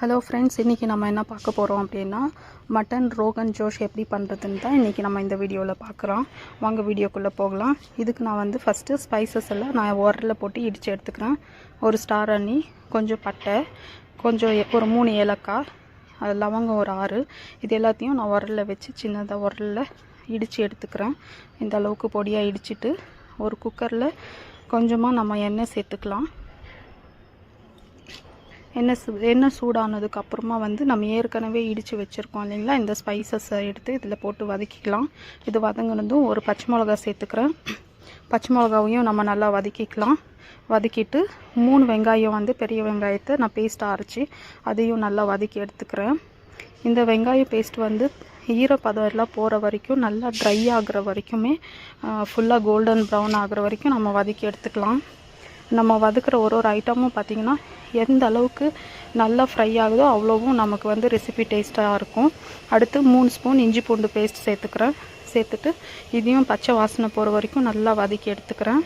Hello friends, இன்றைக்கி நம்ம என்ன பார்க்க போகிறோம் அப்படின்னா மட்டன் ரோகன் ஜோஷ் எப்படி பண்ணுறதுன்னு தான் இன்றைக்கி நம்ம இந்த வீடியோவில் பார்க்குறோம். வாங்க வீடியோக்குள்ளே போகலாம். இதுக்கு நான் வந்து ஃபஸ்ட்டு ஸ்பைசஸ் எல்லாம் நான் உரலில் போட்டு இடித்து எடுத்துக்கிறேன். ஒரு ஸ்டார் அண்ணி, கொஞ்சம் பட்டை, கொஞ்சம் ஒரு 3 ஏலக்காய், லவங்கம் ஒரு 6, இது எல்லாத்தையும் நான் உரலில் வச்சு சின்னதாக உரலில் இடித்து எடுத்துக்கிறேன். இந்த அளவுக்கு பொடியாக இடிச்சிட்டு ஒரு குக்கரில் கொஞ்சமாக நம்ம எண்ணெய் சேர்த்துக்கலாம். எண்ணெய் சூடானதுக்கப்புறமா வந்து நம்ம ஏற்கனவே இடித்து வச்சுருக்கோம் இல்லைங்களா, இந்த ஸ்பைசஸை எடுத்து இதில் போட்டு வதக்கிக்கலாம். இது வதங்கினதும் ஒரு பச்சை மிளகா சேர்த்துக்கிறேன். பச்சை மிளகாவையும் நம்ம நல்லா வதக்கிக்கலாம். வதக்கிட்டு 3 வெங்காயம் வந்து பெரிய வெங்காயத்தை நான் பேஸ்ட்டாக அரைச்சி அதையும் நல்லா வதக்கி எடுத்துக்கிறேன். இந்த வெங்காய பேஸ்ட் வந்து ஈரப்பதம் எல்லாம் போகிற வரைக்கும் நல்லா ட்ரை ஆகிற வரைக்குமே ஃபுல்லாக கோல்டன் ப்ரௌன் ஆகிற வரைக்கும் நம்ம வதக்கி எடுத்துக்கலாம். நம்ம வதக்கிற ஒரு ஐட்டமும் பார்த்திங்கன்னா எந்த அளவுக்கு நல்லா ஃப்ரை ஆகுதோ அவ்வளோவும் நமக்கு வந்து ரெசிபி டேஸ்ட்டாக இருக்கும். அடுத்து 3 ஸ்பூன் இஞ்சி பூண்டு பேஸ்ட் சேர்த்துக்கிறேன். சேர்த்துட்டு இதையும் பச்சை வாசனை போகிற வரைக்கும் நல்லா வதக்கி எடுத்துக்கிறேன்.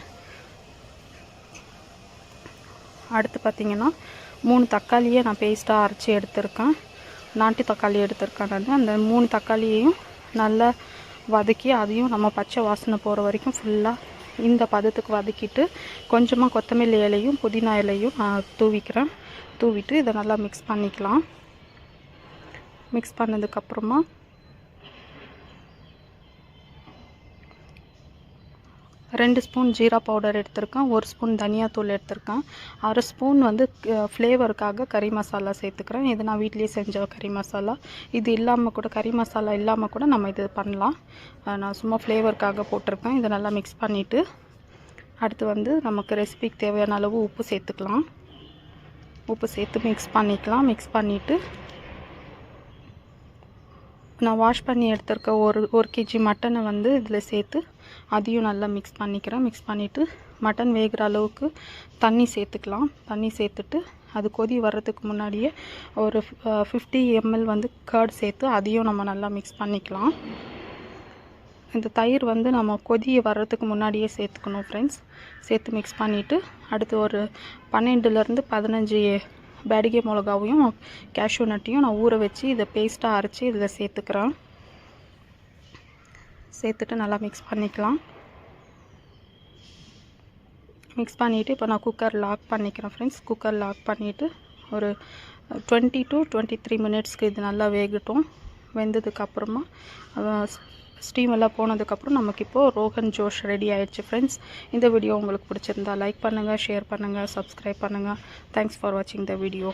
அடுத்து பார்த்திங்கன்னா 3 தக்காளியை நான் பேஸ்ட்டாக அரைச்சி எடுத்துருக்கேன். நாட்டு தக்காளி எடுத்துருக்கேன். அந்த 3 தக்காளியையும் நல்லா வதக்கி அதையும் நம்ம பச்சை வாசனை போகிற வரைக்கும் ஃபுல்லாக இந்த பதத்துக்கு வதக்கிட்டு கொஞ்சமாக கொத்தமல்லி இலையும் புதினா இலையும் நான் தூவிட்டு இதை நல்லா மிக்ஸ் பண்ணிக்கலாம். மிக்ஸ் பண்ணதுக்கப்புறமா ரெண்டு ஸ்பூன் ஜீரா பவுடர் எடுத்திருக்கேன். 1 ஸ்பூன் தனியாத்தூள் எடுத்திருக்கேன். 1/2 ஸ்பூன் வந்து ஃப்ளேவருக்காக கறி மசாலா சேர்த்துக்கிறேன். இது நான் வீட்லேயே செஞ்ச கறி மசாலா. இது இல்லாமல் கூட கறி மசாலா இல்லாமல் கூட நம்ம இது பண்ணலாம். நான் சும்மா ஃப்ளேவருக்காக போட்டிருக்கேன். இதை நல்லா மிக்ஸ் பண்ணிவிட்டு அடுத்து வந்து நமக்கு ரெசிபிக்கு தேவையான அளவு உப்பு சேர்த்துக்கலாம். உப்பு சேர்த்து மிக்ஸ் பண்ணிக்கலாம். மிக்ஸ் பண்ணிவிட்டு நான் வாஷ் பண்ணி எடுத்துருக்க ஒரு கேஜி மட்டனை வந்து இதில் சேர்த்து அதையும் நல்லா மிக்ஸ் பண்ணிக்கிறேன். மிக்ஸ் பண்ணிவிட்டு மட்டன் வேகிற அளவுக்கு தண்ணி சேர்த்துக்கலாம். தண்ணி சேர்த்துட்டு அது கொதி வர்றதுக்கு முன்னாடியே ஒரு 50 ml வந்து கர்ட் சேர்த்து அதையும் நம்ம நல்லா மிக்ஸ் பண்ணிக்கலாம். இந்த தயிர் வந்து நம்ம கொதி வர்றதுக்கு முன்னாடியே சேர்த்துக்கணும் ஃப்ரெண்ட்ஸ். சேர்த்து மிக்ஸ் பண்ணிவிட்டு அடுத்து ஒரு 12லேருந்து 15 பேடிகை மிளகாவையும் கேஷ்யூ நட்டையும் நான் ஊற வச்சு இதை பேஸ்ட்டாக அரைச்சி இதில் சேர்த்துக்கிறேன். சேர்த்துட்டு நல்லா மிக்ஸ் பண்ணிக்கலாம். மிக்ஸ் பண்ணிவிட்டு இப்போ நான் குக்கர் லாக் பண்ணிக்கிறேன் ஃப்ரெண்ட்ஸ். குக்கர் லாக் பண்ணிவிட்டு ஒரு 20 to 23 மினிட்ஸ்க்கு இது நல்லா வேகட்டும். வெந்ததுக்கப்புறமா ஸ்டீம் எல்லாம் போனதுக்கப்புறம் நமக்கு இப்போது ரோகன் ஜோஷ் ரெடி ஆகிடுச்சு ஃப்ரெண்ட்ஸ். இந்த வீடியோ உங்களுக்கு பிடிச்சிருந்தா லைக் பண்ணுங்கள், ஷேர் பண்ணுங்கள், சப்ஸ்கிரைப் பண்ணுங்கள். தேங்க்ஸ் ஃபார் வாட்சிங் த வீடியோ.